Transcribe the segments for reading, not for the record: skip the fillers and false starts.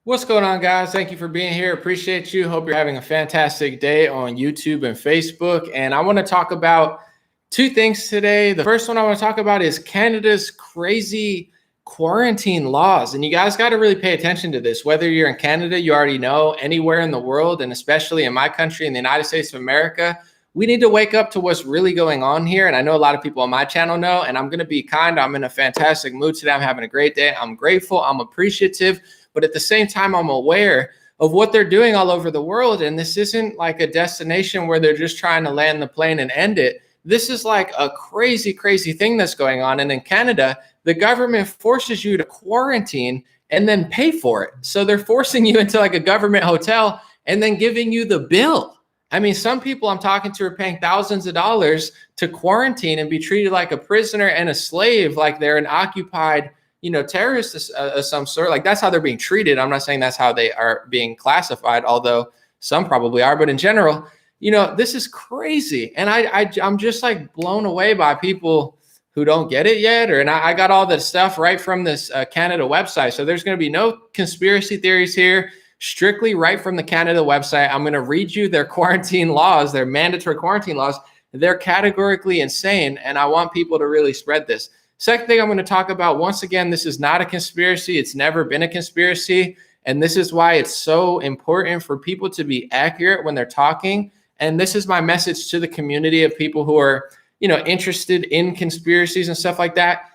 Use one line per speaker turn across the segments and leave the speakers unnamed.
What's going on, guys? Thank you for being here. Appreciate you. Hope you're having a fantastic day on YouTube and Facebook. And I want to talk about two things today. The first one I want to talk about is Canada's crazy quarantine laws. And you guys got to really pay attention to this. Whether you're in Canada, you already know, anywhere in the world, and especially in my country, in the United States of America, we need to wake up to what's really going on here. And I know a lot of people on my channel know, and I'm going to be kind. I'm in a fantastic mood today. I'm having a great day. I'm grateful. I'm appreciative. But at the same time, I'm aware of what they're doing all over the world. And this isn't like a destination where they're just trying to land the plane and end it. This is like a crazy, crazy thing that's going on. And in Canada, the government forces you to quarantine and then pay for it. So they're forcing you into like a government hotel and then giving you the bill. I mean, some people I'm talking to are paying thousands of dollars to quarantine and be treated like a prisoner and a slave, like they're an occupied terrorists of some sort. Like that's how they're being treated. I'm not saying that's how they are being classified, although some probably are. But in general, this is crazy. And I'm just like blown away by people who don't get it yet. And I got all the stuff right from this Canada website. So there's going to be no conspiracy theories here, strictly right from the Canada website. I'm going to read you their quarantine laws, their mandatory quarantine laws. They're categorically insane. And I want people to really spread this. Second thing I'm going to talk about, once again, this is not a conspiracy. It's never been a conspiracy. And this is why it's so important for people to be accurate when they're talking. And this is my message to the community of people who are, interested in conspiracies and stuff like that.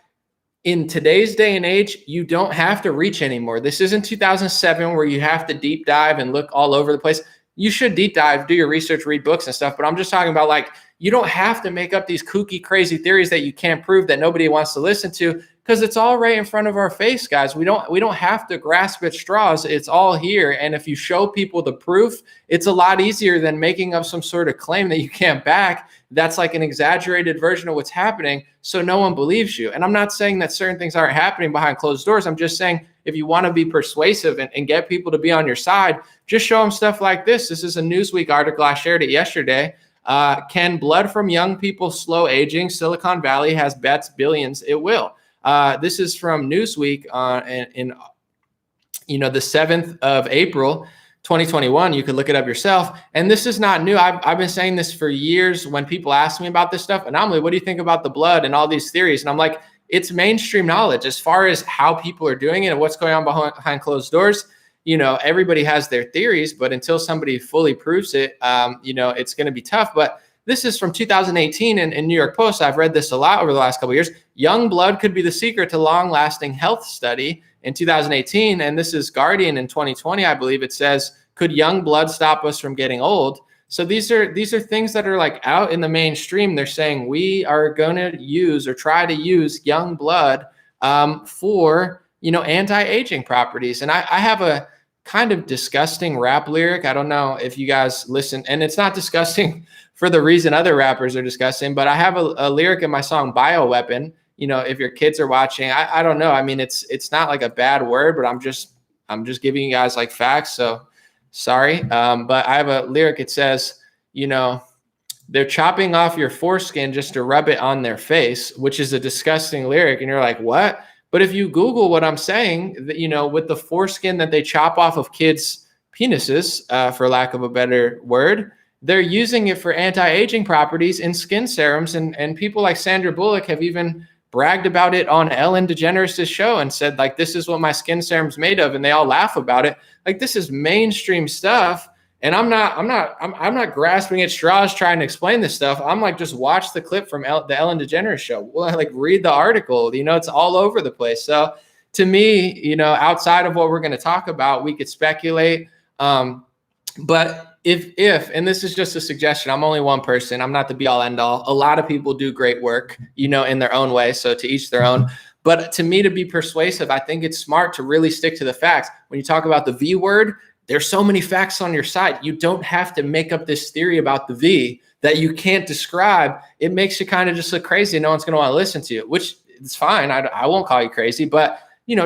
In today's day and age, you don't have to reach anymore. This isn't 2007 where you have to deep dive and look all over the place. You should deep dive, do your research, read books and stuff. But I'm just talking about like, you don't have to make up these kooky, crazy theories that you can't prove, that nobody wants to listen to, because it's all right in front of our face, guys. We don't have to grasp at straws. It's all here. And if you show people the proof, it's a lot easier than making up some sort of claim that you can't back. That's like an exaggerated version of what's happening, so no one believes you. And I'm not saying that certain things aren't happening behind closed doors. I'm just saying if you want to be persuasive and get people to be on your side, just show them stuff like this. This is a Newsweek article. I shared it yesterday. Can blood from young people slow aging? Silicon Valley has bets billions it will. This is from Newsweek in the 7th of April, 2021. You could look it up yourself. And this is not new. I've been saying this for years when people ask me about this stuff. Anomaly, what do you think about the blood and all these theories? And I'm like, it's mainstream knowledge as far as how people are doing it and what's going on behind closed doors. Everybody has their theories, but until somebody fully proves it, it's going to be tough. But this is from 2018 in New York Post. I've read this a lot over the last couple of years. Young blood could be the secret to long-lasting health study in 2018. And this is Guardian in 2020, I believe. It says, could young blood stop us from getting old? So these are things that are like out in the mainstream. They're saying we are going to use or try to use young blood for anti-aging properties. And I have a kind of disgusting rap lyric. I don't know if you guys listen, and it's not disgusting for the reason other rappers are disgusting, but I have a lyric in my song Bioweapon. If your kids are watching, I don't know. I mean, it's not like a bad word, but I'm just giving you guys like facts. So sorry. But I have a lyric. It says, they're chopping off your foreskin just to rub it on their face, which is a disgusting lyric. And you're like, what? But if you Google what I'm saying, with the foreskin that they chop off of kids' penises, for lack of a better word, they're using it for anti-aging properties in skin serums. And people like Sandra Bullock have even bragged about it on Ellen DeGeneres' show and said, like, this is what my skin serum's made of. And they all laugh about it. Like, this is mainstream stuff. And I'm not grasping at straws trying to explain this stuff. I'm like, just watch the clip from the Ellen DeGeneres show. Well, like read the article, it's all over the place. So to me, outside of what we're going to talk about, we could speculate. But if, and this is just a suggestion, I'm only one person. I'm not the be all end all. A lot of people do great work, in their own way. So to each their own. But to me, to be persuasive, I think it's smart to really stick to the facts. When you talk about the V word, there's so many facts on your side. You don't have to make up this theory about the V that you can't describe. It makes you kind of just look crazy. No one's going to want to listen to you, which is fine. I won't call you crazy, but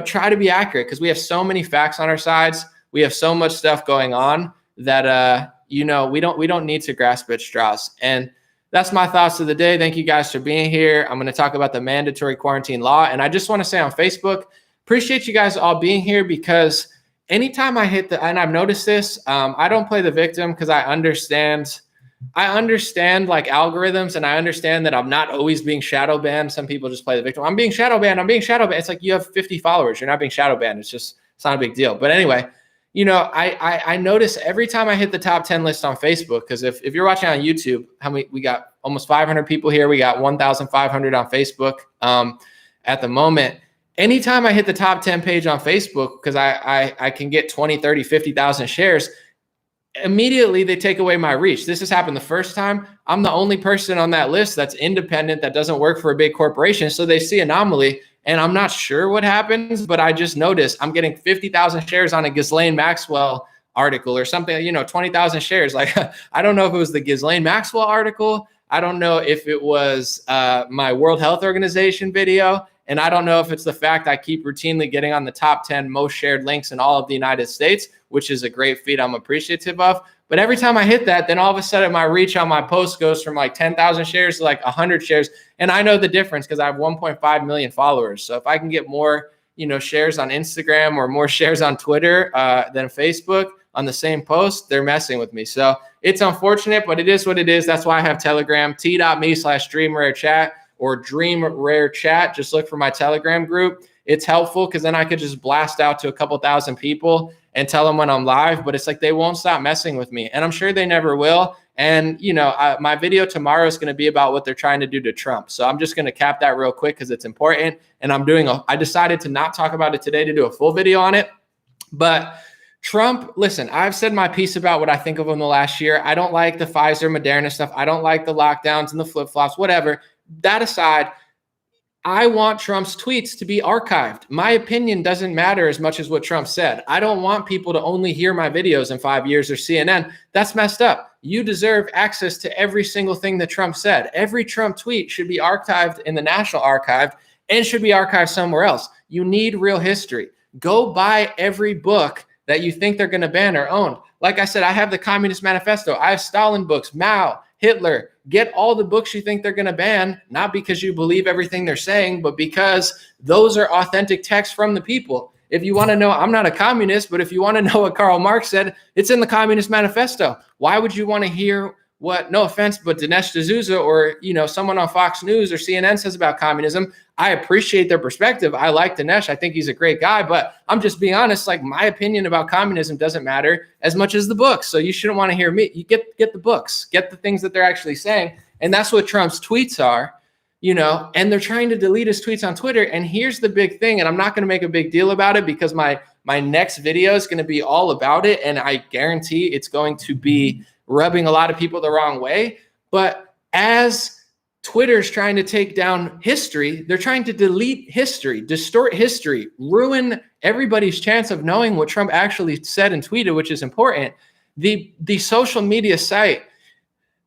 try to be accurate because we have so many facts on our sides. We have so much stuff going on that we don't need to grasp at straws. And that's my thoughts of the day. Thank you guys for being here. I'm going to talk about the mandatory quarantine law, and I just want to say on Facebook, appreciate you guys all being here because anytime I hit and I've noticed this, I don't play the victim because I understand like algorithms, and I understand that I'm not always being shadow banned. Some people just play the victim. I'm being shadow banned. It's like, you have 50 followers. You're not being shadow banned. It's not a big deal. But anyway, I notice every time I hit the top 10 list on Facebook, because if you're watching on YouTube, we got almost 500 people here. We got 1,500 on Facebook at the moment. Anytime I hit the top 10 page on Facebook, because I can get 20, 30, 50,000 shares, immediately they take away my reach. This has happened the first time. I'm the only person on that list that's independent, that doesn't work for a big corporation. So they see anomaly, and I'm not sure what happens, but I just noticed I'm getting 50,000 shares on a Ghislaine Maxwell article or something, 20,000 shares. Like, I don't know if it was the Ghislaine Maxwell article. I don't know if it was my World Health Organization video. And I don't know if it's the fact I keep routinely getting on the top 10 most shared links in all of the United States, which is a great feat I'm appreciative of. But every time I hit that, then all of a sudden my reach on my post goes from like 10,000 shares to like 100 shares. And I know the difference because I have 1.5 million followers. So if I can get more, shares on Instagram or more shares on Twitter than Facebook on the same post, they're messing with me. So it's unfortunate, but it is what it is. That's why I have Telegram, t.me/DreamRareChat. or Dream Rare Chat. Just look for my Telegram group. It's helpful because then I could just blast out to a couple thousand people and tell them when I'm live, but it's like they won't stop messing with me, and I'm sure they never will. And, my video tomorrow is going to be about what they're trying to do to Trump. So I'm just going to cap that real quick because it's important. And I decided to not talk about it today, to do a full video on it. But Trump, listen, I've said my piece about what I think of him the last year. I don't like the Pfizer, Moderna stuff. I don't like the lockdowns and the flip-flops, whatever. That aside, I want Trump's tweets to be archived. My opinion doesn't matter as much as what Trump said. I don't want people to only hear my videos in 5 years or CNN. That's messed up. You deserve access to every single thing that Trump said. Every Trump tweet should be archived in the National Archive and should be archived somewhere else. You need real history. Go buy every book that you think they're going to ban or own. Like I said, I have the Communist Manifesto. I have Stalin books, Mao, Hitler. Get all the books you think they're going to ban, not because you believe everything they're saying, but because those are authentic texts from the people. If you want to know, I'm not a communist, but if you want to know what Karl Marx said, it's in the Communist Manifesto. Why would you want to hear what, no offense, but Dinesh D'Souza or, someone on Fox News or CNN says about communism? I appreciate their perspective. I like Dinesh. I think he's a great guy, but I'm just being honest. Like, my opinion about communism doesn't matter as much as the books. So you shouldn't want to hear me. You get the books, get the things that they're actually saying. And that's what Trump's tweets are, and they're trying to delete his tweets on Twitter. And here's the big thing. And I'm not going to make a big deal about it because my next video is going to be all about it. And I guarantee it's going to be rubbing a lot of people the wrong way. But as Twitter's trying to take down history, they're trying to delete history, distort history, ruin everybody's chance of knowing what Trump actually said and tweeted, which is important. The social media site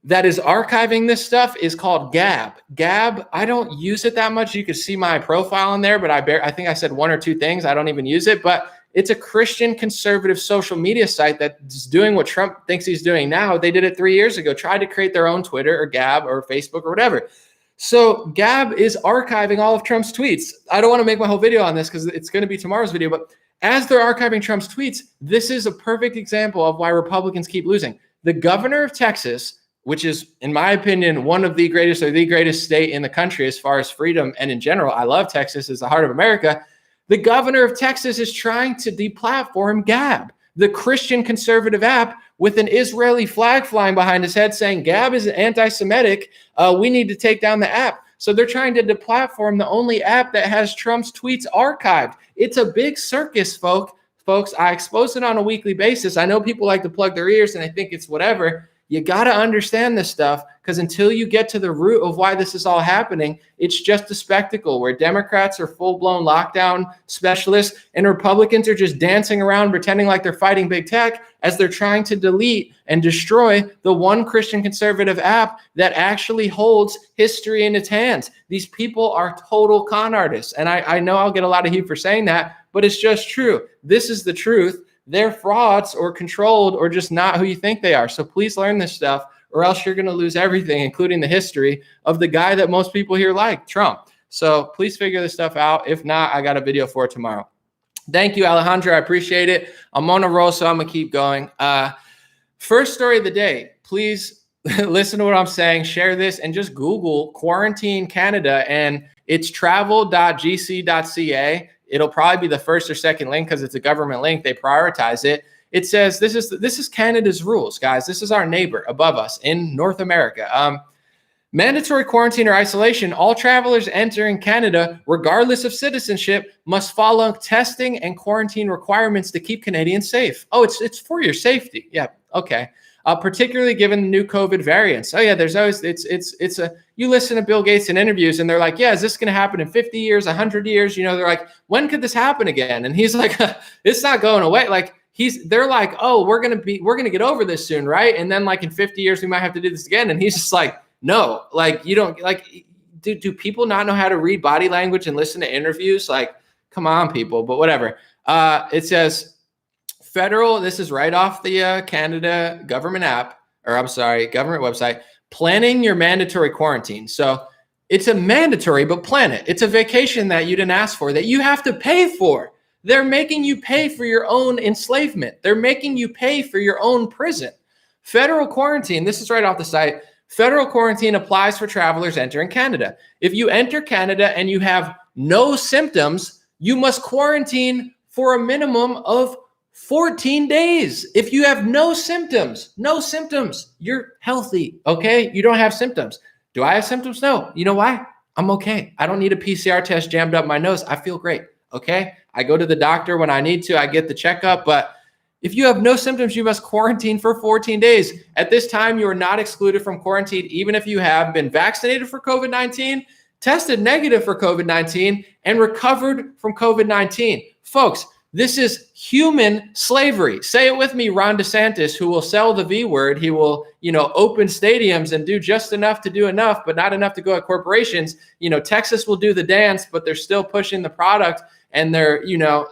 that is archiving this stuff is called Gab. Gab, I don't use it that much. You can see my profile in there, but I think I said one or two things. I don't even use it, but it's a Christian conservative social media site that's doing what Trump thinks he's doing now. They did it 3 years ago, tried to create their own Twitter or Gab or Facebook or whatever. So Gab is archiving all of Trump's tweets. I don't want to make my whole video on this because it's going to be tomorrow's video, but as they're archiving Trump's tweets, this is a perfect example of why Republicans keep losing. The governor of Texas, which is, in my opinion, one of the greatest or the greatest state in the country as far as freedom and in general. I love Texas. It's the heart of America. The governor of Texas is trying to deplatform Gab, the Christian conservative app with an Israeli flag flying behind his head saying Gab is anti-Semitic. We need to take down the app. So they're trying to deplatform the only app that has Trump's tweets archived. It's a big circus, folks. I expose it on a weekly basis. I know people like to plug their ears and I think it's whatever. You got to understand this stuff because until you get to the root of why this is all happening, it's just a spectacle where Democrats are full-blown lockdown specialists and Republicans are just dancing around pretending like they're fighting big tech as they're trying to delete and destroy the one Christian conservative app that actually holds history in its hands. These people are total con artists. And I know I'll get a lot of heat for saying that, but it's just true. This is the truth. They're frauds or controlled or just not who you think they are. So please learn this stuff or else you're going to lose everything, including the history of the guy that most people here like, Trump. So please figure this stuff out. If not, I got a video for it tomorrow. Thank you, Alejandro. I appreciate it. I'm on a roll, so I'm going to keep going. First story of the day. Please listen to what I'm saying. Share this and just Google quarantine Canada, and it's travel.gc.ca. It'll probably be the first or second link because it's a government link. They prioritize it. It says this is Canada's rules, guys. This is our neighbor above us in North America. Mandatory quarantine or isolation. All travelers entering Canada, regardless of citizenship, must follow testing and quarantine requirements to keep Canadians safe. Oh, it's for your safety. Yeah, okay. Particularly given the new COVID variants. Oh yeah, there's always you listen to Bill Gates in interviews and they're like, yeah, is this going to happen in 50 years, 100 years? You know, they're like, when could this happen again? And he's like, it's not going away. Like they're like, oh, we're gonna get over this soon, right? And then like in 50 years we might have to do this again. And he's just like, no, like you don't like. Do people not know how to read body language and listen to interviews? Like, come on, people. But whatever. It says. Federal, this is right off the Canada government app, or I'm sorry, government website, planning your mandatory quarantine. So it's a mandatory, but plan it. It's a vacation that you didn't ask for, that you have to pay for. They're making you pay for your own enslavement. They're making you pay for your own prison. Federal quarantine, this is right off the site. Federal quarantine applies for travelers entering Canada. If you enter Canada and you have no symptoms, you must quarantine for a minimum of 14 days. If you have no symptoms, you're healthy, okay? You don't have symptoms. Do I have symptoms? No. You know why? I'm okay. I don't need a PCR test jammed up my nose. I feel great, okay? I go to the doctor when I need to. I get the checkup, but if you have no symptoms, you must quarantine for 14 days. At this time, you are not excluded from quarantine, even if you have been vaccinated for COVID-19, tested negative for COVID-19, and recovered from COVID-19. Folks, this is human slavery. Say it with me, Ron DeSantis, who will sell the V word. He will, open stadiums and do just enough to do enough, but not enough to go at corporations. Texas will do the dance, but they're still pushing the product, and they're,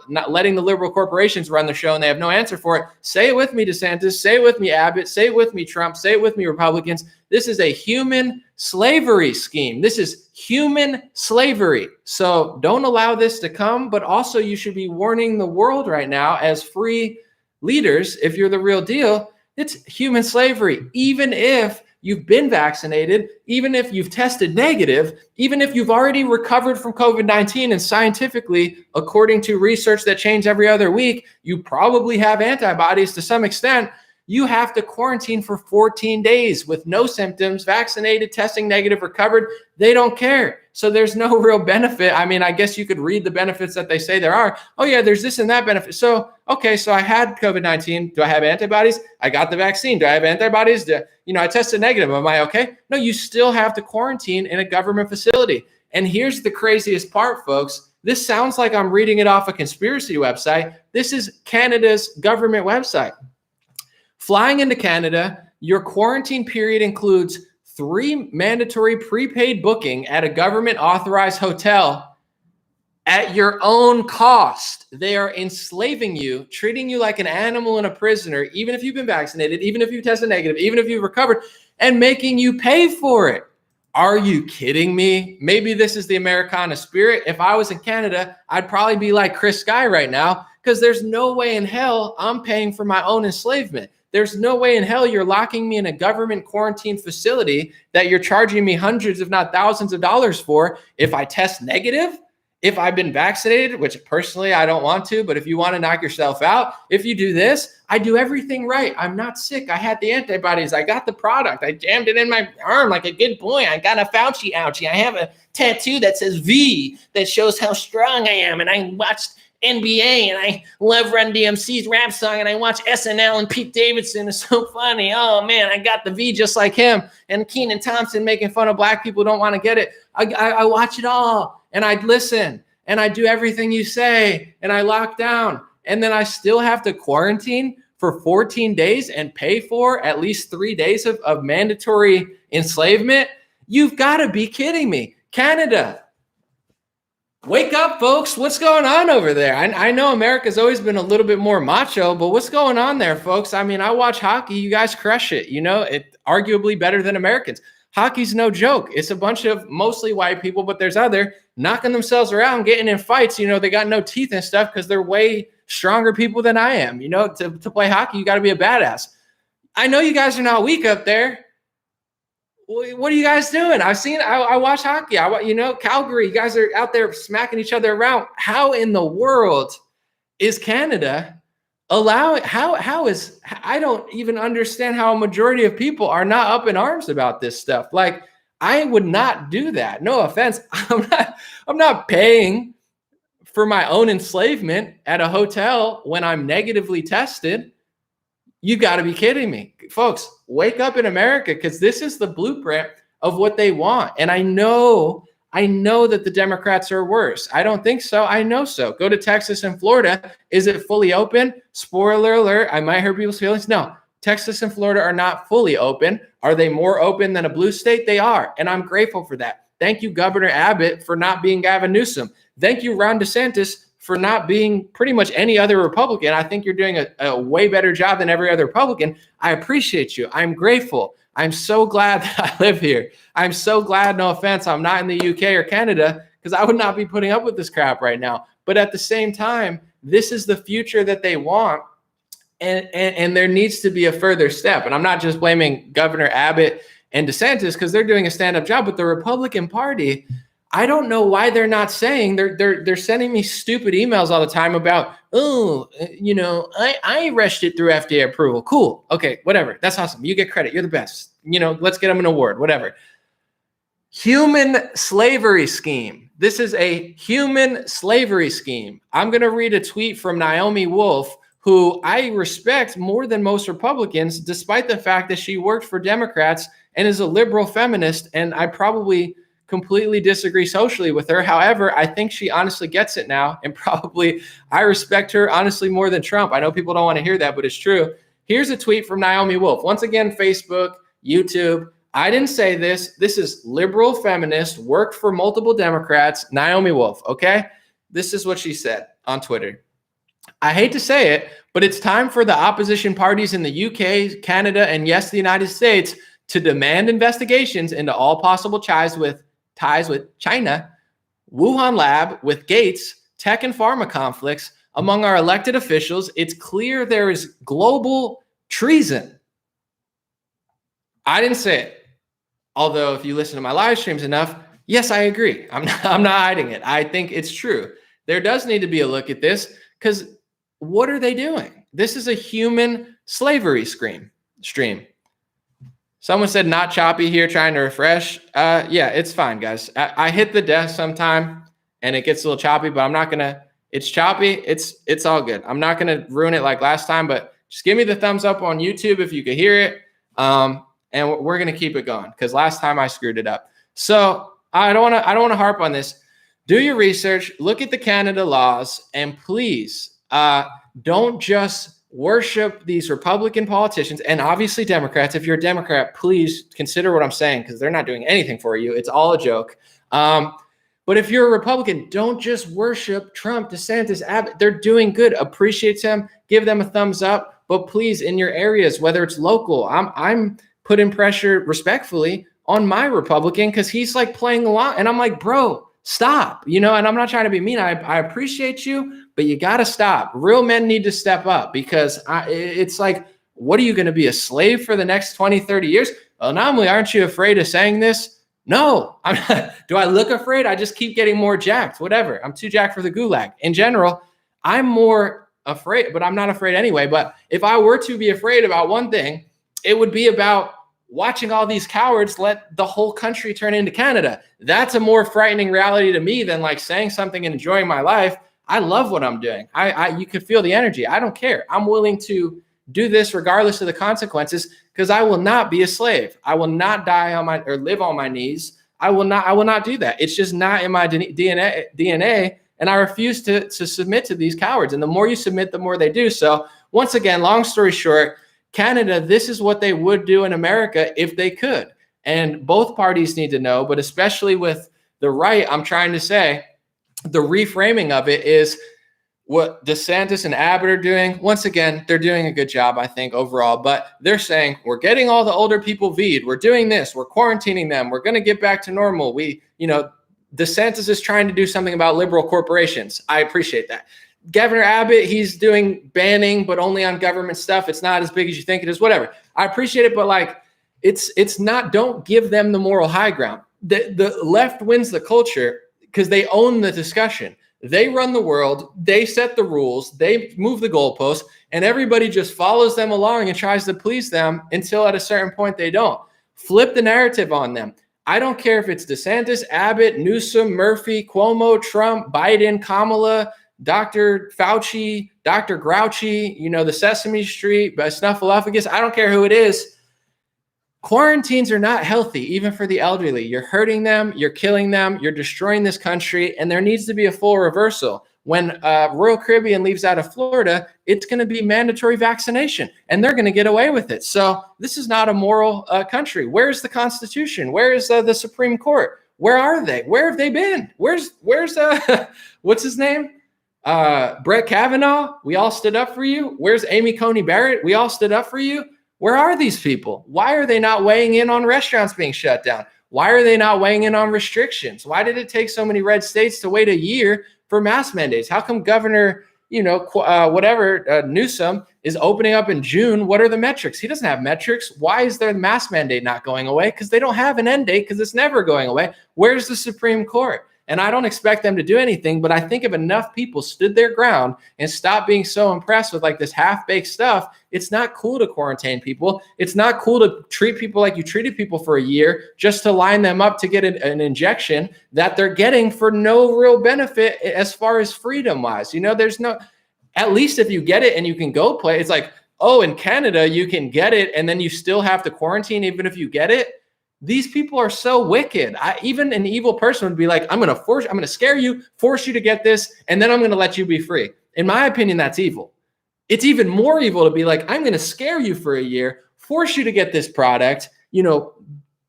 not letting the liberal corporations run the show, and they have no answer for it. Say it with me, DeSantis. Say it with me, Abbott. Say it with me, Trump. Say it with me, Republicans. This is a human slavery scheme. This is human slavery. So don't allow this to come, but also you should be warning the world right now as free leaders, if you're the real deal, it's human slavery. Even if you've been vaccinated, even if you've tested negative, even if you've already recovered from COVID-19, and scientifically, according to research that changes every other week, you probably have antibodies to some extent, you have to quarantine for 14 days with no symptoms, vaccinated, testing negative, recovered. They don't care. So there's no real benefit. I mean, I guess you could read the benefits that they say there are. Oh yeah, there's this and that benefit. So, okay, so I had COVID-19. Do I have antibodies? I got the vaccine. Do I have antibodies? I tested negative. Am I okay? No, you still have to quarantine in a government facility. And here's the craziest part, folks. This sounds like I'm reading it off a conspiracy website. This is Canada's government website. Flying into Canada, your quarantine period includes 3 mandatory prepaid booking at a government authorized hotel at your own cost. They are enslaving you, treating you like an animal and a prisoner, even if you've been vaccinated, even if you tested negative, even if you've recovered, and making you pay for it. Are you kidding me? Maybe this is the Americana spirit. If I was in Canada, I'd probably be like Chris Sky right now, because there's no way in hell I'm paying for my own enslavement. There's no way in hell you're locking me in a government quarantine facility that you're charging me hundreds, if not thousands of dollars for if I test negative, if I've been vaccinated, which personally I don't want to, but if you want to knock yourself out, if you do this, I do everything right. I'm not sick. I had the antibodies. I got the product. I jammed it in my arm like a good boy. I got a Fauci ouchie. I have a tattoo that says V that shows how strong I am. And I watched NBA and I love Run DMC's rap song, and I watch SNL and Pete Davidson is so funny. Oh man, I got the V just like him. And Kenan Thompson making fun of black people don't want to get it. I watch it all, and I listen, and I do everything you say, and I lock down, and then I still have to quarantine for 14 days and pay for at least 3 days of mandatory enslavement. You've got to be kidding me. Canada, wake up, folks. What's going on over there? I know America's always been a little bit more macho, but what's going on there, folks? I mean, I watch hockey. You guys crush it. It arguably better than Americans. Hockey's no joke. It's a bunch of mostly white people, but there's other knocking themselves around, getting in fights. You know, they got no teeth and stuff because they're way stronger people than I am. You know, to play hockey, you got to be a badass. I know you guys are not weak up there. What are you guys doing? I watch hockey. Calgary, you guys are out there smacking each other around. How in the world is Canada allowing, I don't even understand how a majority of people are not up in arms about this stuff. Like, I would not do that. No offense. I'm not paying for my own enslavement at a hotel when I'm negatively tested. You got to be kidding me. Folks, wake up in America, because this is the blueprint of what they want. And I know that the Democrats are worse. I don't think so. I know so. Go to Texas and Florida. Is it fully open? Spoiler alert. I might hurt people's feelings. No, Texas and Florida are not fully open. Are they more open than a blue state? They are. And I'm grateful for that. Thank you, Governor Abbott, for not being Gavin Newsom. Thank you, Ron DeSantis, for not being pretty much any other Republican. I think you're doing a way better job than every other Republican. I appreciate you. I'm grateful. I'm so glad that I live here. I'm so glad, no offense, I'm not in the UK or Canada, because I would not be putting up with this crap right now. But at the same time, this is the future that they want. And there needs to be a further step. And I'm not just blaming Governor Abbott and DeSantis, because they're doing a stand-up job, but the Republican Party, I don't know why they're not saying. They're sending me stupid emails all the time about, I rushed it through FDA approval. Cool. Okay, whatever. That's awesome. You get credit. You're the best. Let's get them an award, whatever. Human slavery scheme. This is a human slavery scheme. I'm going to read a tweet from Naomi Wolf, who I respect more than most Republicans, despite the fact that she worked for Democrats and is a liberal feminist. And I probably completely disagree socially with her. However, I think she honestly gets it now. And probably I respect her honestly more than Trump. I know people don't want to hear that, but it's true. Here's a tweet from Naomi Wolf. Once again, Facebook, YouTube. I didn't say this. This is liberal feminist, worked for multiple Democrats, Naomi Wolf, okay? This is what she said on Twitter. I hate to say it, but it's time for the opposition parties in the UK, Canada, and yes, the United States to demand investigations into all possible ties with China, Wuhan lab, with Gates, tech and pharma conflicts among our elected officials. It's clear there is global treason. I didn't say it. Although if you listen to my live streams enough, yes, I agree. I'm not hiding it. I think it's true. There does need to be a look at this, because what are they doing? This is a human slavery stream. Someone said not choppy here, trying to refresh. Yeah, it's fine, guys. I hit the desk sometime and it gets a little choppy, but I'm not gonna, it's choppy. It's all good. I'm not gonna ruin it like last time, but just give me the thumbs up on YouTube if you could hear it. And we're gonna keep it going, because last time I screwed it up. So I don't wanna harp on this. Do your research, look at the Canada laws, and please don't just worship these Republican politicians, and obviously Democrats. If you're a Democrat, please consider what I'm saying, because they're not doing anything for you. It's all a joke. But if you're a Republican, don't just worship Trump, DeSantis, Abbott. They're doing good. Appreciate them. Give them a thumbs up. But please, in your areas, whether it's local, I'm putting pressure respectfully on my Republican, because he's like playing along. And I'm like, bro, stop. And I'm not trying to be mean. I appreciate you, but you got to stop. Real men need to step up, because it's like, what are you going to be, a slave for the next 20, 30 years? Well, not only aren't you afraid of saying this? No, I'm not. Do I look afraid? I just keep getting more jacked, whatever. I'm too jacked for the gulag. In general, I'm more afraid, but I'm not afraid anyway. But if I were to be afraid about one thing, it would be about watching all these cowards let the whole country turn into Canada. That's a more frightening reality to me than like saying something and enjoying my life. I love what I'm doing. You could feel the energy. I don't care. I'm willing to do this regardless of the consequences, because I will not be a slave. I will not die or live on my knees. I will not do that. It's just not in my DNA. And I refuse to submit to these cowards. And the more you submit, the more they do. So once again, long story short, Canada, this is what they would do in America if they could. And both parties need to know, but especially with the right, I'm trying to say, the reframing of it is what DeSantis and Abbott are doing, once again, they're doing a good job, I think, overall. But they're saying, we're getting all the older people V'd. We're doing this. We're quarantining them. We're going to get back to normal. DeSantis is trying to do something about liberal corporations. I appreciate that. Governor Abbott, he's doing banning, but only on government stuff. It's not as big as you think it is, whatever. I appreciate it, but like, it's not, don't give them the moral high ground. The left wins the culture because they own the discussion. They run the world, they set the rules, they move the goalposts, and everybody just follows them along and tries to please them until at a certain point they don't. Flip the narrative on them. I don't care if it's DeSantis, Abbott, Newsom, Murphy, Cuomo, Trump, Biden, Kamala, Dr. Fauci, Dr. Grouchy, the Sesame Street, Snuffleupagus. I don't care who it is. Quarantines are not healthy, even for the elderly. You're hurting them, you're killing them, you're destroying this country, and there needs to be a full reversal. When Royal Caribbean leaves out of Florida, it's going to be mandatory vaccination, and they're going to get away with it. So this is not a moral country. Where's the Constitution? Where is the Supreme Court? Where are they? Where have they been? Where's what's his name? Brett Kavanaugh? We all stood up for you. Where's Amy Coney Barrett? We all stood up for you. Where are these people? Why are they not weighing in on restaurants being shut down? Why are they not weighing in on restrictions? Why did it take so many red states to wait a year for mask mandates? How come Governor, Newsom is opening up in June? What are the metrics? He doesn't have metrics. Why is their mask mandate not going away? Because they don't have an end date, because it's never going away. Where's the Supreme Court? And I don't expect them to do anything, but I think if enough people stood their ground and stopped being so impressed with like this half-baked stuff, it's not cool to quarantine people. It's not cool to treat people like you treated people for a year just to line them up to get an injection that they're getting for no real benefit as far as freedom-wise. There's no, at least if you get it and you can go play, it's like, oh, in Canada, you can get it and then you still have to quarantine even if you get it. These people are so wicked. Even an evil person would be like, I'm going to scare you, force you to get this, and then I'm going to let you be free. In my opinion, that's evil. It's even more evil to be like, I'm going to scare you for a year, force you to get this product,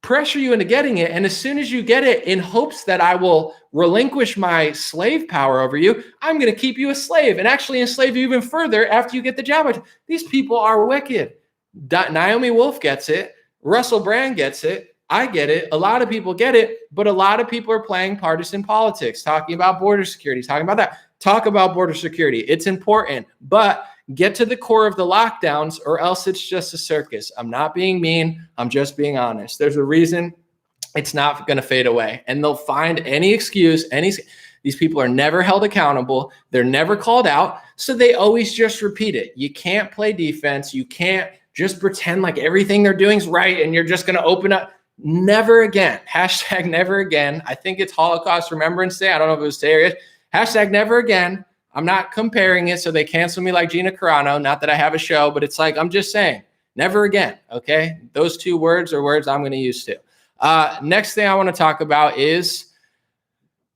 pressure you into getting it. And as soon as you get it, in hopes that I will relinquish my slave power over you, I'm going to keep you a slave and actually enslave you even further after you get the job. These people are wicked. Naomi Wolf gets it. Russell Brand gets it. I get it. A lot of people get it, but a lot of people are playing partisan politics, talking about border security, talking about that. Talk about border security. It's important, but get to the core of the lockdowns or else it's just a circus. I'm not being mean. I'm just being honest. There's a reason it's not going to fade away, and they'll find any excuse. These people are never held accountable. They're never called out. So they always just repeat it. You can't play defense. You can't just pretend like everything they're doing is right and you're just going to open up. Never again. Hashtag never again. I think it's Holocaust Remembrance Day. I don't know if it was today or yet. Hashtag never again. I'm not comparing it so they cancel me like Gina Carano. Not that I have a show, but it's like, I'm just saying, never again. Okay. Those two words are words I'm going to use too. Next thing I want to talk about is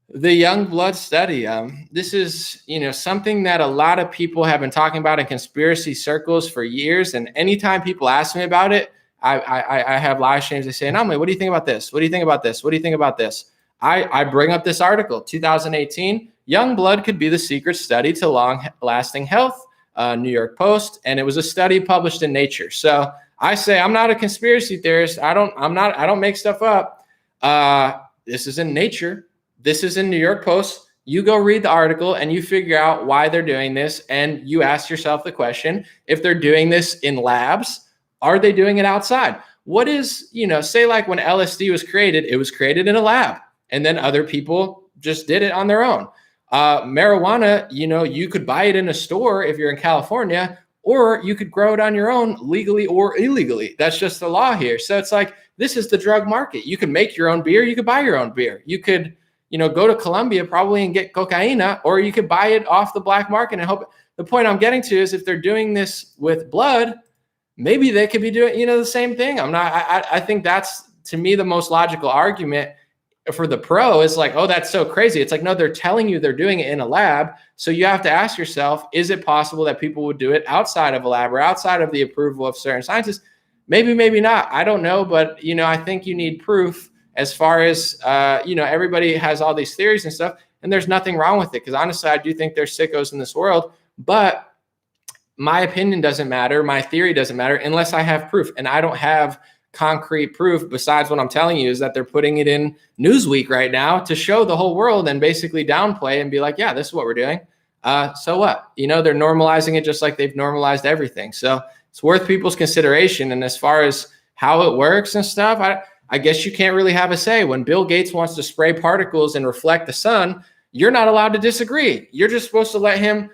the young blood study. This is, something that a lot of people have been talking about in conspiracy circles for years. And anytime people ask me about it, I have live streams. They say, Anomaly, what do you think about this? What do you think about this? What do you think about this? I bring up this article, 2018, young blood could be the secret study to long-lasting health, New York Post, and it was a study published in Nature. So I say I'm not a conspiracy theorist. I don't make stuff up. This is in Nature. This is in New York Post. You go read the article and you figure out why they're doing this, and you ask yourself the question: if they're doing this in labs, are they doing it outside? What is, say like when LSD was created, it was created in a lab and then other people just did it on their own. Marijuana, you could buy it in a store if you're in California, or you could grow it on your own legally or illegally. That's just the law here. So it's like, this is the drug market. You can make your own beer. You could buy your own beer. You could, go to Colombia probably and get cocaine, or you could buy it off the black market and hope. The point I'm getting to is if they're doing this with blood, maybe they could be doing, the same thing. I think that's, to me, the most logical argument for the pro is like, oh, that's so crazy. It's like, no, they're telling you they're doing it in a lab. So you have to ask yourself, is it possible that people would do it outside of a lab or outside of the approval of certain scientists? Maybe, maybe not. I don't know. But, I think you need proof as far as, everybody has all these theories and stuff. And there's nothing wrong with it, because honestly, I do think there's sickos in this world, but my opinion doesn't matter. My theory doesn't matter unless I have proof. And I don't have concrete proof besides what I'm telling you is that they're putting it in Newsweek right now to show the whole world and basically downplay and be like, yeah, this is what we're doing. So what? You know, they're normalizing it just like they've normalized everything. So it's worth people's consideration. And as far as how it works and stuff, I guess you can't really have a say. When Bill Gates wants to spray particles and reflect the sun, you're not allowed to disagree. You're just supposed to let him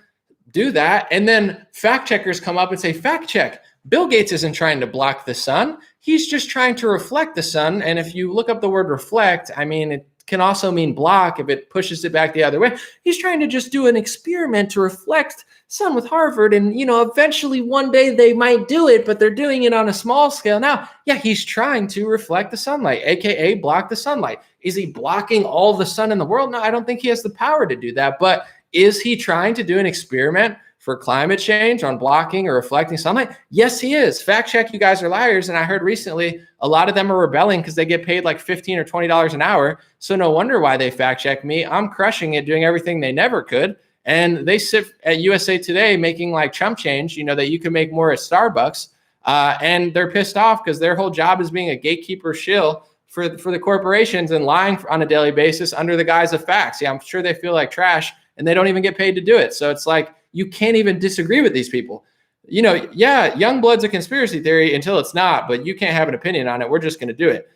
do that. And then fact checkers come up and say, fact check, Bill Gates isn't trying to block the sun. He's just trying to reflect the sun. And if you look up the word reflect, I mean, it can also mean block if it pushes it back the other way. He's trying to just do an experiment to reflect sun with Harvard. And, you know, eventually one day they might do it, but they're doing it on a small scale now. Yeah, he's trying to reflect the sunlight, AKA block the sunlight. Is he blocking all the sun in the world? No, I don't think he has the power to do that. But is he trying to do an experiment for climate change on blocking or reflecting sunlight? Yes, he is. Fact check, you guys are liars. And I heard recently a lot of them are rebelling because they get paid like $15 or $20 an hour. So no wonder why they fact check me. I'm crushing it, doing everything they never could. And they sit at USA Today making like chump change, you know, that you can make more at Starbucks. And they're pissed off because their whole job is being a gatekeeper shill for the corporations and lying on a daily basis under the guise of facts. Yeah, I'm sure they feel like trash and they don't even get paid to do it. So it's like, you can't even disagree with these people. You know, yeah, young blood's a conspiracy theory until it's not, but you can't have an opinion on it. We're just going to do it.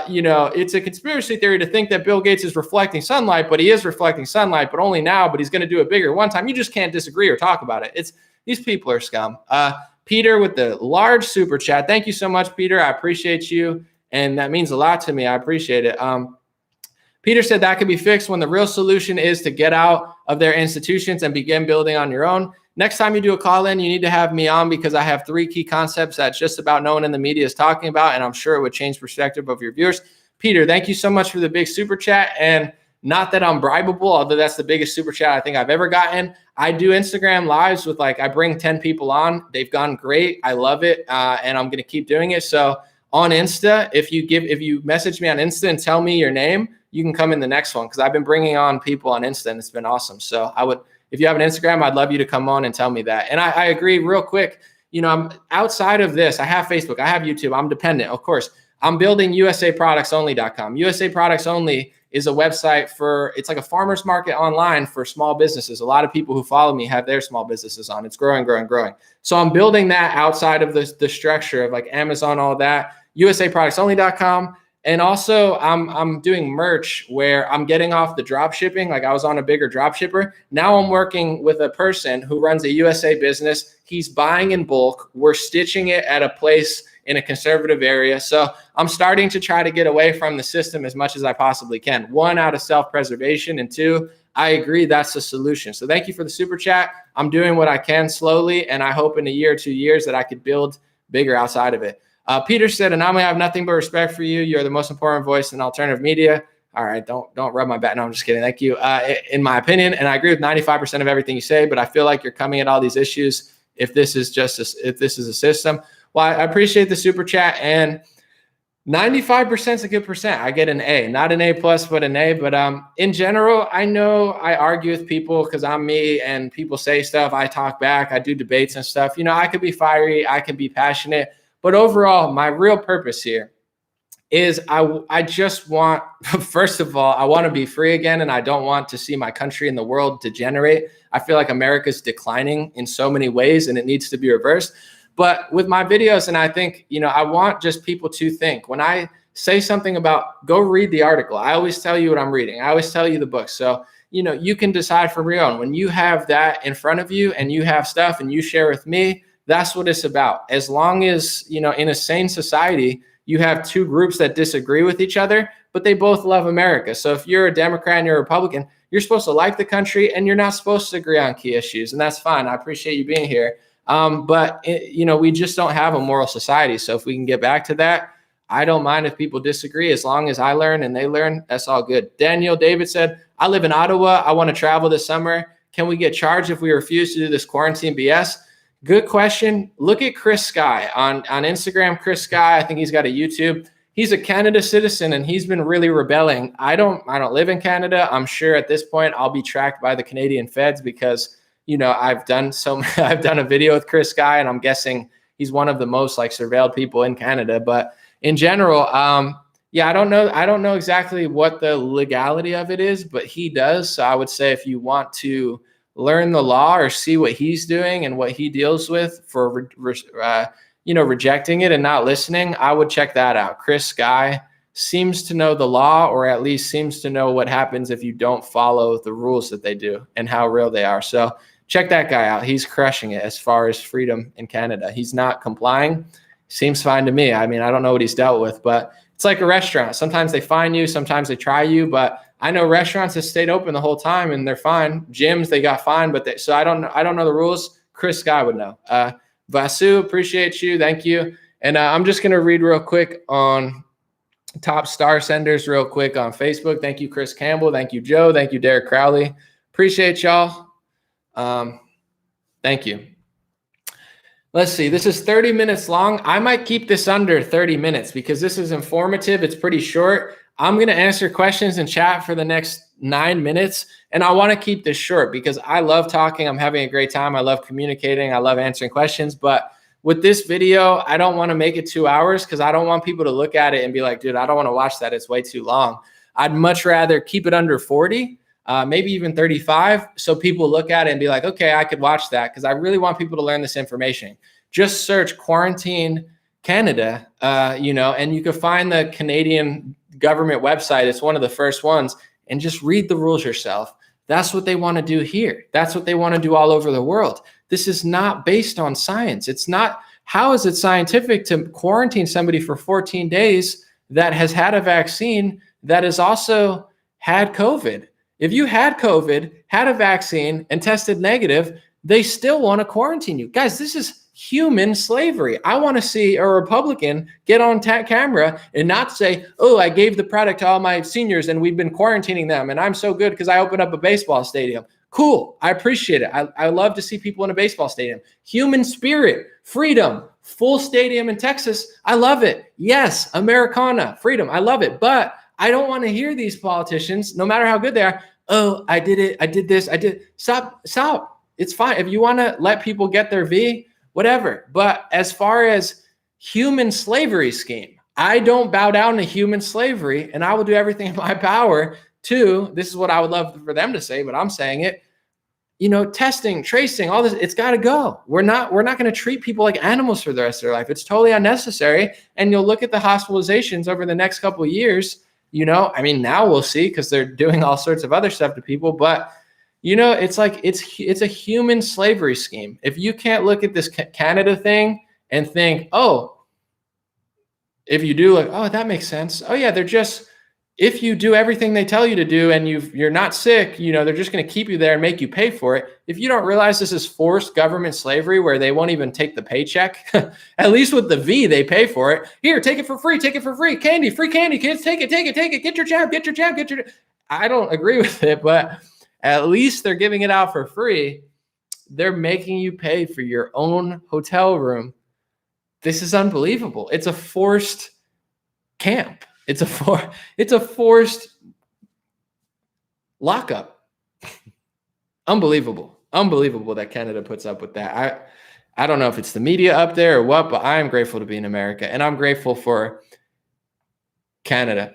You know, it's a conspiracy theory to think that Bill Gates is reflecting sunlight, but he is reflecting sunlight, but only now, but he's going to do it bigger one time. You just can't disagree or talk about it. These people are scum. Peter with the large super chat. Thank you so much, Peter. I appreciate you. And that means a lot to me. I appreciate it. Peter said that could be fixed when the real solution is to get out of their institutions and begin building on your own. Next time you do a call in, you need to have me on because I have 3 key concepts that just about no one in the media is talking about, and I'm sure it would change perspective of your viewers. Peter, thank you so much for the big super chat. And not that I'm bribable, although that's the biggest super chat I think I've ever gotten. I do Instagram lives with I bring 10 people on. They've gone great. I love it. And I'm going to keep doing it. So on Insta, if you message me on Insta and tell me your name, you can come in the next one because I've been bringing on people on Insta and it's been awesome. So if you have an Instagram, I'd love you to come on and tell me that. And I agree real quick. You know, I'm outside of this. I have Facebook, I have YouTube. I'm dependent, of course. I'm building usaproductsonly.com. USA Products Only is a website it's like a farmer's market online for small businesses. A lot of people who follow me have their small businesses on. It's growing, growing, growing. So I'm building that outside of the structure of like Amazon, all that. usaproductsonly.com. And also I'm doing merch where I'm getting off the drop shipping. Like I was on a bigger drop shipper. Now I'm working with a person who runs a USA business. He's buying in bulk. We're stitching it at a place in a conservative area. So I'm starting to try to get away from the system as much as I possibly can. 1, out of self-preservation, and 2, I agree that's the solution. So thank you for the super chat. I'm doing what I can slowly, and I hope in a year or 2 years that I could build bigger outside of it. Peter said, and I have nothing but respect for you. You're the most important voice in alternative media. All right, don't rub my back. No, I'm just kidding. Thank you. In my opinion, and I agree with 95% of everything you say, but I feel like you're coming at all these issues if this is a system. Well, I appreciate the super chat, and 95% is a good percent. I get an A, not an A plus, but an A. But in general, I know I argue with people because I'm me, and people say stuff. I talk back. I do debates and stuff. You know, I could be fiery. I could be passionate. But overall, my real purpose here is I just want, first of all, I want to be free again, and I don't want to see my country and the world degenerate. I feel like America's declining in so many ways, and it needs to be reversed. But with my videos, and I think, you know, I want just people to think. When I say something about, go read the article, I always tell you what I'm reading. I always tell you the book. So, you know, you can decide for your own. When you have that in front of you and you have stuff and you share with me, that's what it's about. As long as, you know, in a sane society, you have 2 groups that disagree with each other, but they both love America. So if you're a Democrat and you're a Republican, you're supposed to like the country and you're not supposed to agree on key issues. And that's fine. I appreciate you being here. But you know, we just don't have a moral society. So if we can get back to that, I don't mind if people disagree. As long as I learn and they learn, that's all good. Daniel David said, I live in Ottawa. I want to travel this summer. Can we get charged if we refuse to do this quarantine BS? Good question. Look at Chris Sky on Instagram. Chris Sky, I think he's got a YouTube. he's a Canada citizen and he's been really rebelling. I don't live in Canada. I'm sure at this point I'll be tracked by the Canadian feds because, I've done a video with Chris Guy, and I'm guessing he's one of the most like surveilled people in Canada. But in general, yeah, I don't know exactly what the legality of it is, but he does. So I would say if you want to learn the law or see what he's doing and what he deals with for, rejecting it and not listening, I would check that out. Chris Guy seems to know the law, or at least seems to know what happens if you don't follow the rules that they do and how real they are. So check that guy out. He's crushing it as far as freedom in Canada. He's not complying. Seems fine to me. I mean, I don't know what he's dealt with, but it's like a restaurant. Sometimes they fine you, sometimes they try you, but I know restaurants have stayed open the whole time and they're fine. Gyms, they got fined, but so I don't know the rules. Chris Guy would know. Vasu, appreciate you. Thank you. And I'm just going to read real quick on top star senders real quick on Facebook. Thank you, Chris Campbell. Thank you, Joe. Thank you, Derek Crowley. Appreciate y'all. Thank you. Let's see. This is 30 minutes long. I might keep this under 30 minutes because this is informative. It's pretty short. I'm going to answer questions in chat for the next 9 minutes. And I want to keep this short because I love talking. I'm having a great time. I love communicating. I love answering questions. But with this video, I don't want to make it 2 hours because I don't want people to look at it and be like, dude, I don't want to watch that. It's way too long. I'd much rather keep it under 40, maybe even 35. So people look at it and be like, okay, I could watch that because I really want people to learn this information. Just search quarantine Canada, and you can find the Canadian government website. It's one of the first ones, and just read the rules yourself. That's what they want to do here. That's what they want to do all over the world. This is not based on science. It's not. How is it scientific to quarantine somebody for 14 days that has had a vaccine that has also had COVID? If you had COVID, had a vaccine, and tested negative, they still want to quarantine you. Guys, this is human slavery. I want to see a Republican get on camera and not say, oh, I gave the product to all my seniors and we've been quarantining them and I'm so good because I opened up a baseball stadium. Cool. I appreciate it. I love to see people in a baseball stadium. Human spirit, freedom, full stadium in Texas. I love it. Yes, Americana, freedom. I love it. But I don't want to hear these politicians, no matter how good they are. Oh, I did it. I did this. I did. Stop. It's fine. If you want to let people get their V, whatever. But as far as human slavery scheme, I don't bow down to human slavery, and I will do everything in my power to, this is what I would love for them to say, but I'm saying it, testing, tracing, all this, it's got to go. We're not going to treat people like animals for the rest of their life. It's totally unnecessary. And you'll look at the hospitalizations over the next couple of years, now we'll see because they're doing all sorts of other stuff to people, but it's like it's a human slavery scheme. If you can't look at this Canada thing and think, oh, if you do, like, oh, that makes sense. Oh yeah, if you do everything they tell you to do and you're not sick, they're just going to keep you there and make you pay for it. If you don't realize this is forced government slavery where they won't even take the paycheck, at least with the V, they pay for it. Here, take it for free. Take it for free. Candy, free candy, kids. Take it. Get your jab. I don't agree with it, but at least they're giving it out for free. They're making you pay for your own hotel room. This is unbelievable. It's a forced camp. It's a forced lockup. Unbelievable that Canada puts up with that. I don't know if it's the media up there or what, but I am grateful to be in America, and I'm grateful for Canada.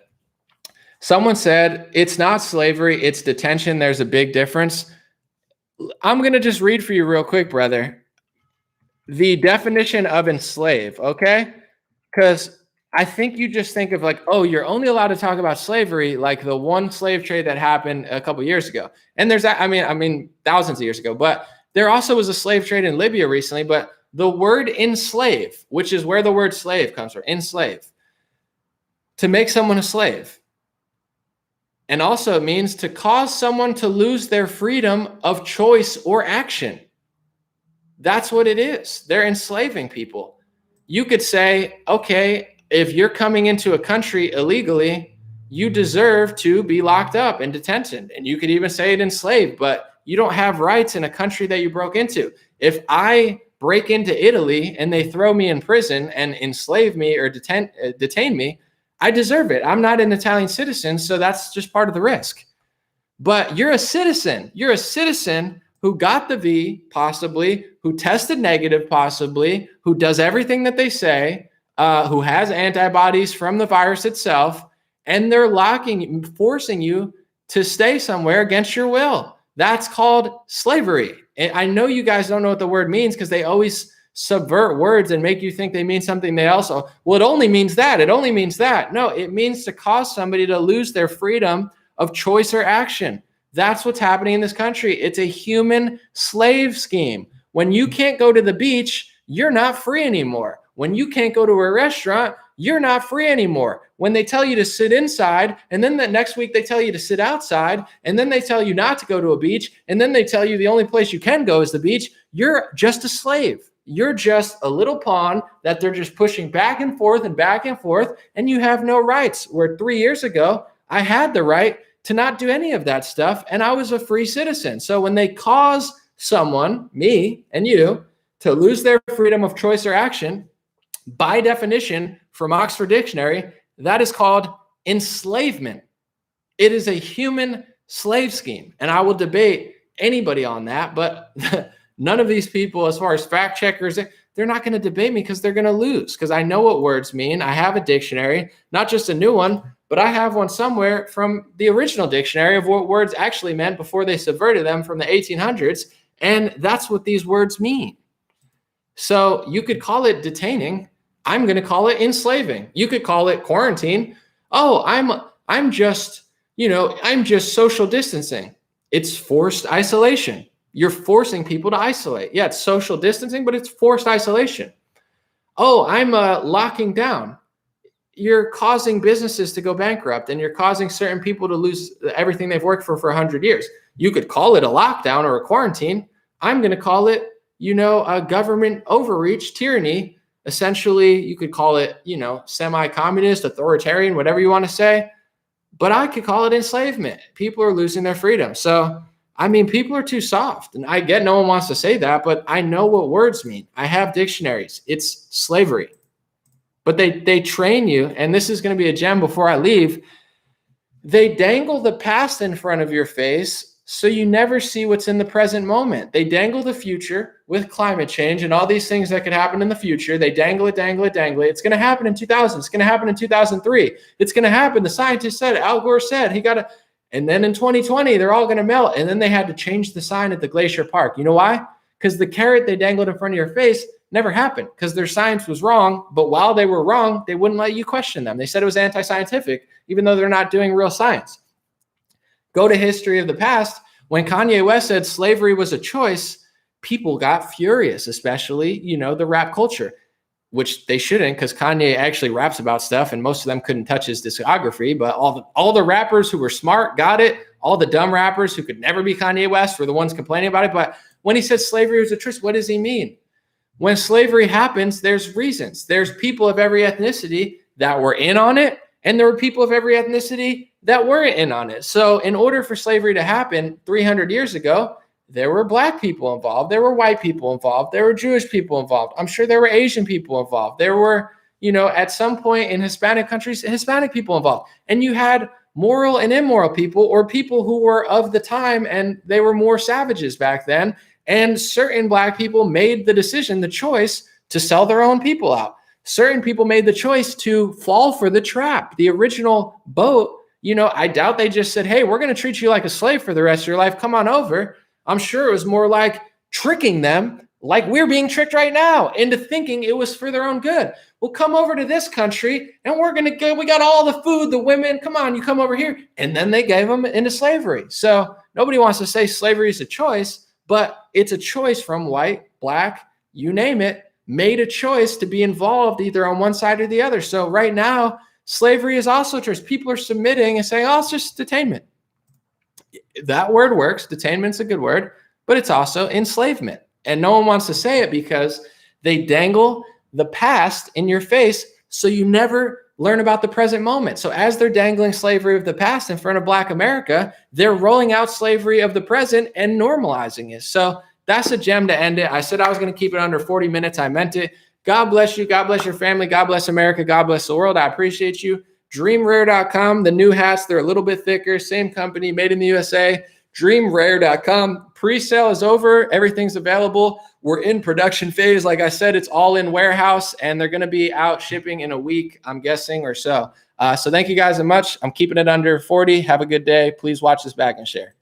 Someone said, it's not slavery, it's detention. There's a big difference. I'm going to just read for you real quick, brother, the definition of enslave, okay? Because I think you just think of like, oh, you're only allowed to talk about slavery, like the one slave trade that happened a couple years ago. And there's, I mean, thousands of years ago, but there also was a slave trade in Libya recently, but the word enslave, which is where the word slave comes from, enslave, to make someone a slave. And also it means to cause someone to lose their freedom of choice or action. That's what it is. They're enslaving people. You could say, okay, if you're coming into a country illegally, you deserve to be locked up in detention. And you could even say it enslaved, but you don't have rights in a country that you broke into. If I break into Italy and they throw me in prison and enslave me or detain me, I deserve it. I'm not an Italian citizen, so that's just part of the risk. But you're a citizen. You're a citizen who got the V, possibly, who tested negative, possibly, who does everything that they say, who has antibodies from the virus itself, and they're forcing you to stay somewhere against your will. That's called slavery. And I know you guys don't know what the word means because they always subvert words and make you think they mean something they also, well, it only means that. It only means that. No, it means to cause somebody to lose their freedom of choice or action. That's what's happening in this country. It's a human slave scheme. When you can't go to the beach, you're not free anymore. When you can't go to a restaurant, you're not free anymore. When they tell you to sit inside, and then the next week they tell you to sit outside, and then they tell you not to go to a beach, and then they tell you the only place you can go is the beach, you're just a slave. You're just a little pawn that they're just pushing back and forth, and you have no rights. Where 3 years ago, I had the right to not do any of that stuff, and I was a free citizen. So when they cause someone, me and you, to lose their freedom of choice or action, by definition, from Oxford Dictionary, that is called enslavement. It is a human slave scheme. And I will debate anybody on that, but none of these people, as far as fact checkers, they're not going to debate me because they're going to lose, because I know what words mean. I have a dictionary, not just a new one, but I have one somewhere from the original dictionary of what words actually meant before they subverted them from the 1800s. And that's what these words mean. So you could call it detaining. I'm going to call it enslaving. You could call it quarantine. Oh, I'm just social distancing. It's forced isolation. You're forcing people to isolate. Yeah, it's social distancing, but it's forced isolation. Oh, I'm locking down. You're causing businesses to go bankrupt, and you're causing certain people to lose everything they've worked for 100 years. You could call it a lockdown or a quarantine. I'm going to call it, a government overreach, tyranny. Essentially, you could call it, semi-communist, authoritarian, whatever you want to say. But I could call it enslavement. People are losing their freedom. So, people are too soft. And I get no one wants to say that, but I know what words mean. I have dictionaries. It's slavery. But they train you, and this is going to be a gem before I leave. They dangle the past in front of your face so you never see what's in the present moment. They dangle the future with climate change and all these things that could happen in the future. They dangle it. It's going to happen in 2000. It's going to happen in 2003. It's going to happen. The scientist said it. Al Gore said he got to. And then in 2020, they're all going to melt. And then they had to change the sign at the Glacier Park. You know why? Because the carrot they dangled in front of your face never happened, because their science was wrong. But while they were wrong, they wouldn't let you question them. They said it was anti-scientific, even though they're not doing real science. Go to history of the past. When Kanye West said slavery was a choice, people got furious, especially, the rap culture, which they shouldn't, because Kanye actually raps about stuff and most of them couldn't touch his discography. But all the rappers who were smart got it. All the dumb rappers who could never be Kanye West were the ones complaining about it. But when he said slavery was a choice, what does he mean? When slavery happens, there's reasons. There's people of every ethnicity that were in on it, and there were people of every ethnicity that weren't in on it. So in order for slavery to happen 300 years ago, there were Black people involved. There were white people involved. There were Jewish people involved. I'm sure there were Asian people involved. There were, at some point in Hispanic countries, Hispanic people involved. And you had moral and immoral people, or people who were of the time, and they were more savages back then. And certain Black people made the choice to sell their own people out. Certain people made the choice to fall for the trap. The original boat, I doubt they just said, hey, we're going to treat you like a slave for the rest of your life. Come on over. I'm sure it was more like tricking them, like we're being tricked right now, into thinking it was for their own good. Well, come over to this country and we got all the food, the women. Come on, you come over here. And then they gave them into slavery. So nobody wants to say slavery is a choice, but it's a choice from white, Black, you name it, made a choice to be involved either on one side or the other. So right now, slavery is also a choice. People are submitting and saying, oh, it's just detainment. That word works. Detainment's a good word, but it's also enslavement. And no one wants to say it because they dangle the past in your face so you never learn about the present moment. So as they're dangling slavery of the past in front of Black America, they're rolling out slavery of the present and normalizing it. So that's a gem to end it. I said I was going to keep it under 40 minutes. I meant it. God bless you. God bless your family. God bless America. God bless the world. I appreciate you. DreamRare.com, the new hats, they're a little bit thicker, same company, made in the USA. DreamRare.com. Pre-sale is over. Everything's available. We're in production phase. Like I said, it's all in warehouse, and they're going to be out shipping in a week, I'm guessing, or so. So thank you guys so much. I'm keeping it under 40. Have a good day. Please watch this back and share.